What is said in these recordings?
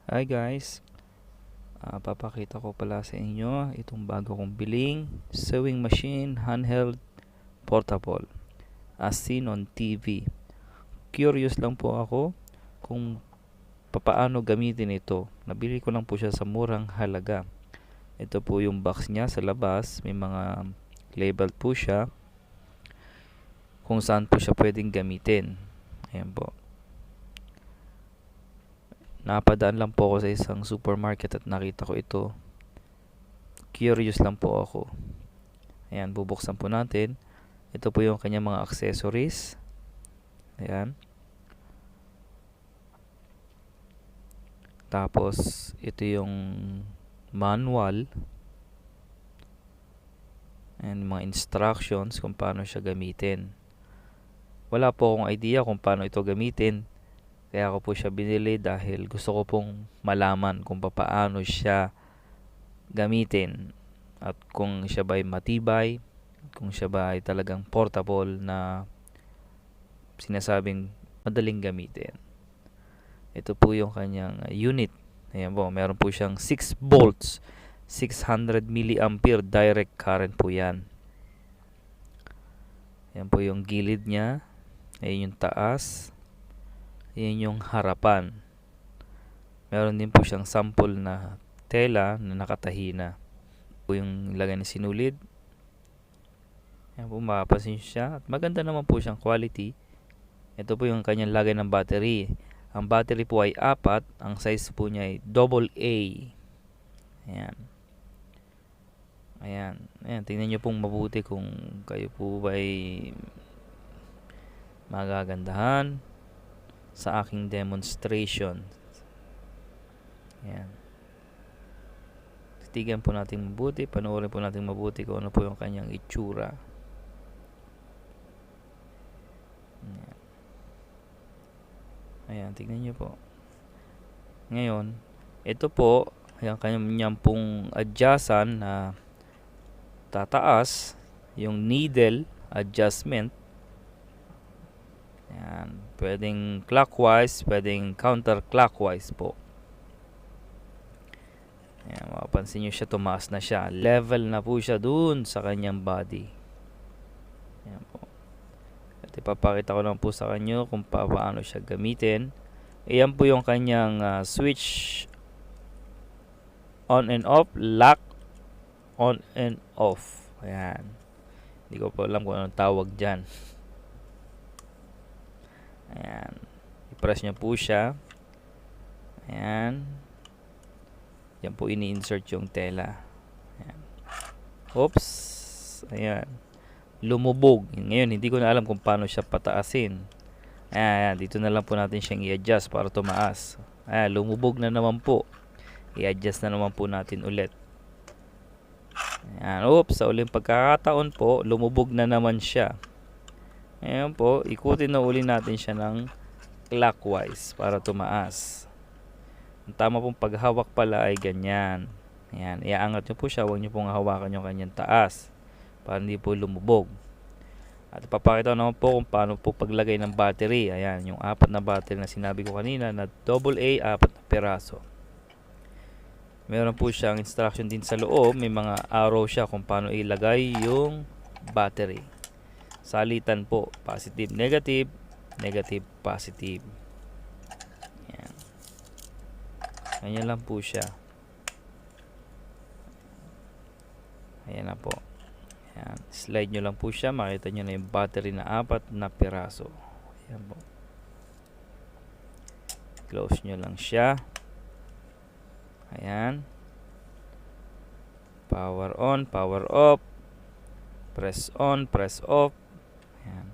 Hi guys, papakita ko pala sa inyo itong bago kong biling sewing machine handheld portable as seen on TV. Curious lang po ako kung papaano gamitin ito. Nabili ko lang po siya sa murang halaga. Ito po yung box niya sa labas, may mga label po siya kung saan po siya pwedeng gamitin. Ayan po. Napadaan lang po ako sa isang supermarket at nakita ko ito. Curious lang po ako. Ayan, bubuksan po natin. Ito po yung kanyang mga accessories. Ayan. Tapos, ito yung manual. And mga instructions kung paano siya gamitin. Wala po akong idea kung paano ito gamitin. Kaya ako po siya binili dahil gusto ko pong malaman kung paano siya gamitin. At kung siya ba ay matibay, kung siya ba ay talagang portable na sinasabing madaling gamitin. Ito po yung kanyang unit. Ayan po, meron po siyang 6 volts, 600 milliampere direct current po yan. Ayan po yung gilid niya. Ayan yung taas. Ayan yung harapan. Meron din po siyang sample na tela na nakatahi na. Po yung lagay na sinulid. Ayan po, mapapansin siya. At maganda naman po siyang quality. Ito po yung kanyang lagay ng battery. Ang battery po ay 4. Ang size po niya ay AA. Ayan. Ayan. Ayan. Tingnan nyo pong mabuti kung kayo po ba ay magagandahan sa aking demonstration. Ayan. Titigan po natin mabuti. Panoorin po natin mabuti kung ano po yung kanyang itsura. Ayan. Ayan, tignan nyo po. Ngayon, ito po, yung kanyang pong adjustan na tataas, yung needle adjustment. Ayan, pwedeng clockwise, pwedeng counterclockwise po. Ayan, mapapansin nyo siya, tumaas na siya. Level na po siya dun sa kanyang body. Ayan po. At ipapakita ko lang po sa kanyo kung paano siya gamitin. Ayan po yung kanyang switch on and off, lock on and off. Ayan. Hindi ko pa alam kung anong tawag dyan. Ayan. I-press nyo po siya. Ayan. Yan po ini-insert yung tela. Ayan. Oops. Ayan. Lumubog. Ngayon, hindi ko na alam kung paano siya pataasin. Ayan. Dito na lang po natin siyang i-adjust para tumaas. Ayan. Lumubog na naman po. I-adjust na naman po natin ulit. Ayan. Oops. Sa uling pagkakataon po, lumubog na naman siya. Ayan po. Ikutin na uli natin siya ng clockwise para tumaas. Ang tama pong paghawak pala ay ganyan. Ayan. Iaangat nyo po siya. Huwag nyo pong hawakan yung kanyang taas para hindi po lumubog. At ipapakita ko naman po kung paano po paglagay ng battery. Ayan. Yung 4 na battery na sinabi ko kanina na AA 4 na piraso. Meron po siyang instruction din sa loob. May mga arrow siya kung paano ilagay yung battery. Salitan po. Positive, negative, negative, positive. Ayan. Ganyan lang po siya. Ayan na po. Ayan. Slide nyo lang po siya. Makita nyo na yung battery na 4 na piraso. Ayan po. Close nyo lang siya. Ayan. Power on, power off. Press on, press off. Ayan.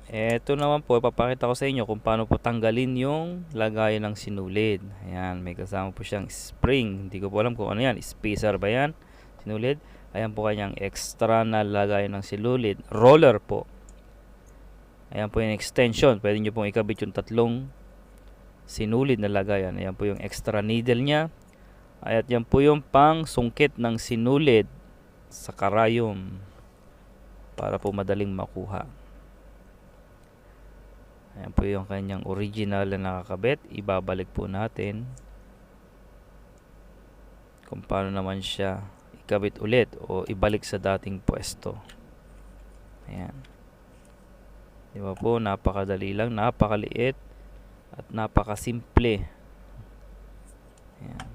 Ito naman po, ipapakita ko sa inyo kung paano po tanggalin yung lagayan ng sinulid. Ayan, may kasama po siyang spring. Hindi ko po alam kung ano yan. Spacer ba yan? Sinulid. Ayan po kanyang extra na lagayan ng sinulid. Roller po. Ayan po yung extension. Pwede nyo pong ikabit yung 3 sinulid na lagayan. Ayan po yung extra needle nya. At yan po yung pang sungkit ng sinulid sa karayom para po madaling makuha. Ayan po yung kanyang original na nakakabit. Ibabalik po natin kung paano naman siya ikabit ulit o ibalik sa dating pwesto. Ayan. Di ba po, napakadali lang, napakaliit at napakasimple. Ayan.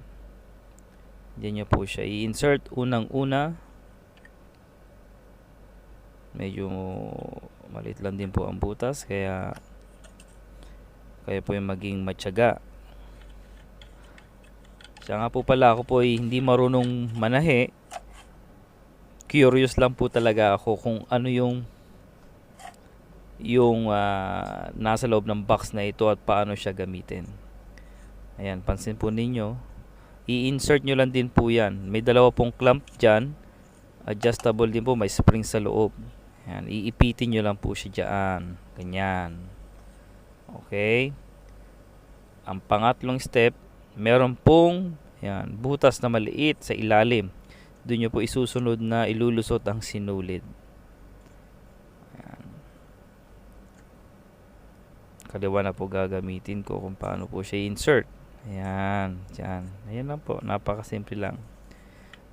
Diyan nyo po siya i-insert unang-una. Medyo maliit lang din po ang butas, kaya po yung maging matyaga. Siya nga po pala, ako po ay hindi marunong manahe. Curious lang po talaga ako kung ano yung nasa loob ng box na ito at paano siya gamitin. Ayan, pansin po ninyo, i-insert nyo lang din po yan. May dalawa pong clamp dyan, adjustable din po, may spring sa loob. Ayan, iipitin nyo lang po siya dyan, ganyan. Okay, ang pangatlong step, meron pong butas na maliit sa ilalim. Doon nyo po isusunod na ilulusot ang sinulid. Kaliwa na po gagamitin ko kung paano po siya insert. Ayan, dyan. Ayan lang po, napakasimple lang.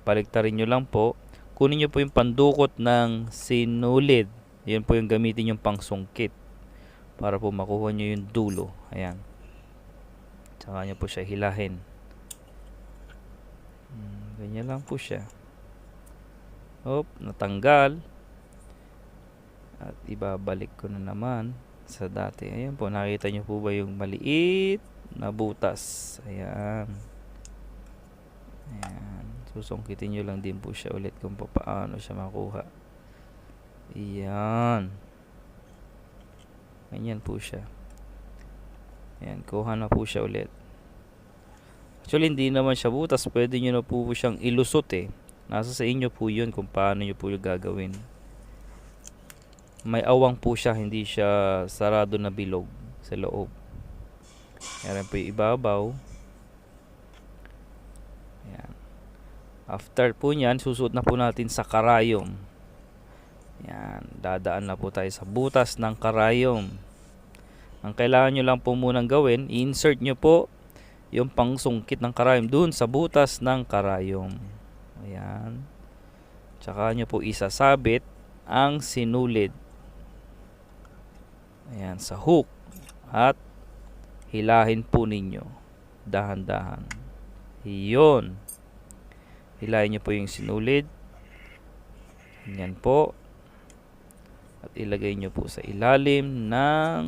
Baliktarin nyo lang po. Kunin nyo po yung pandukot ng sinulid. Yan po yung gamitin yung pangsungkit para po makuha nyo yung dulo. Ayan. Tsaka nyo po siya hilahin. Ganyan lang po siya. Hop, natanggal. At ibabalik ko na naman sa dati. Ayan po, nakita nyo po ba yung maliit na butas? Ayan. Ayan. Susungkitin nyo lang din po siya ulit kung paano siya makuha. Ayan. Ganyan po siya. Ayan, kuha na po siya ulit. Actually, hindi naman siya butas. Pwede nyo na po siyang ilusot eh. Nasa sa inyo po yun kung paano nyo po yung gagawin. May awang po siya, hindi siya sarado na bilog sa loob. Ayan po yung ibabaw. Ayan. After po nyan, susuot na po natin sa karayom. Ayan, dadaan na po tayo sa butas ng karayom. Ang kailangan nyo lang po munang gawin, i-insert nyo po yung pangsungkit ng karayom dun sa butas ng karayom. Ayan. Tsaka nyo po isasabit ang sinulid. Ayan, sa hook. At hilahin po ninyo. Dahan-dahan. Iyon. Hilahin nyo po yung sinulid. Yan po. At ilagay nyo po sa ilalim ng...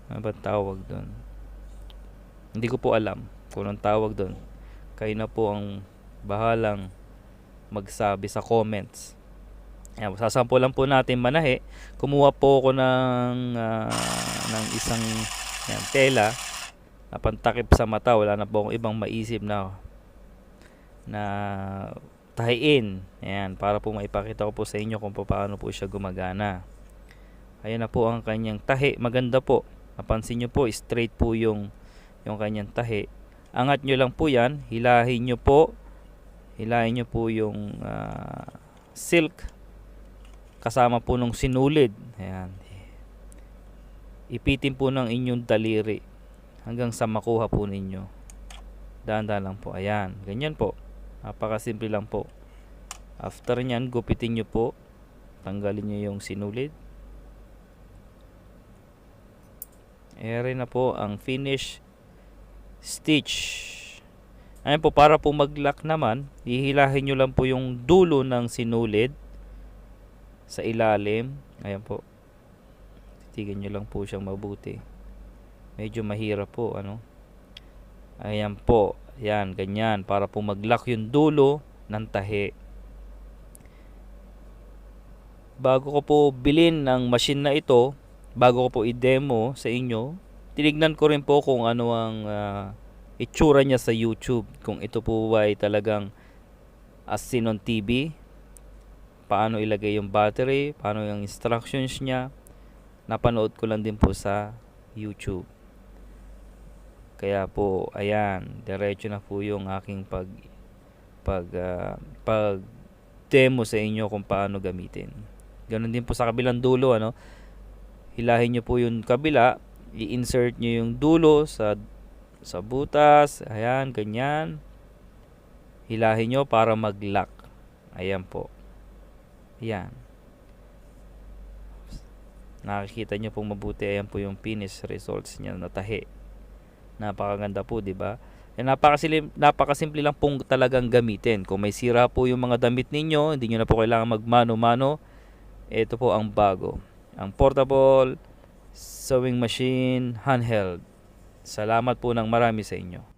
ano ba tawag doon? Hindi ko po alam kung anong tawag doon. Kayo na po ang bahalang magsabi sa comments. Ayan, sasampo lang po natin manahe. Kumuha po ako ng isang tela na pantakip sa mata. Wala na po akong ibang maisip na tahiin. Ayan, para po maipakita ko po sa inyo kung paano po siya gumagana. Ayan na po ang kanyang tahi. Maganda po. Napansin nyo po, straight po yung kanyang tahi. Angat nyo lang po yan. Hilahin nyo po yung silk kasama po nung sinulid. Ayan. Ipitin po ng inyong daliri hanggang sa makuha po ninyo. Dahan-dahan lang po. Ayan. Ganyan po. Napakasimple lang po. After nyan, gupitin nyo po. Tanggalin nyo yung sinulid. Ere na po ang finish stitch. Ayan po, para po mag-lock naman, hihilahin nyo lang po yung dulo ng sinulid sa ilalim. Ayan po. Titigan nyo lang po siyang mabuti. Medyo mahirap po, ano. Ayan po. Ayan, ganyan. Para po mag-lock yung dulo ng tahi. Bago ko po bilhin ng machine na ito, bago ko po i-demo sa inyo, tinignan ko rin po kung ano ang itsura niya sa YouTube. Kung ito po ay talagang as seen on TV. Paano ilagay yung battery, paano yung instructions niya. Napanood ko lang din po sa YouTube. Kaya po, ayan, diretso na po yung aking pag demo sa inyo kung paano gamitin. Ganun din po sa kabilang dulo, ano. hilahin nyo po yung kabila, i-insert nyo yung dulo sa butas, ayan, ganyan. Hilahin nyo para mag-lock. Ayan po. Ayan. Nakikita nyo pong mabuti, ayan po yung finish results niya na tahi. Napakaganda po, di ba? Napakasimple lang pong talagang gamitin. Kung may sira po yung mga damit ninyo, hindi nyo na po kailangan magmano-mano. Ito po ang bago. Ang portable sewing machine handheld. Salamat po ng marami sa inyo.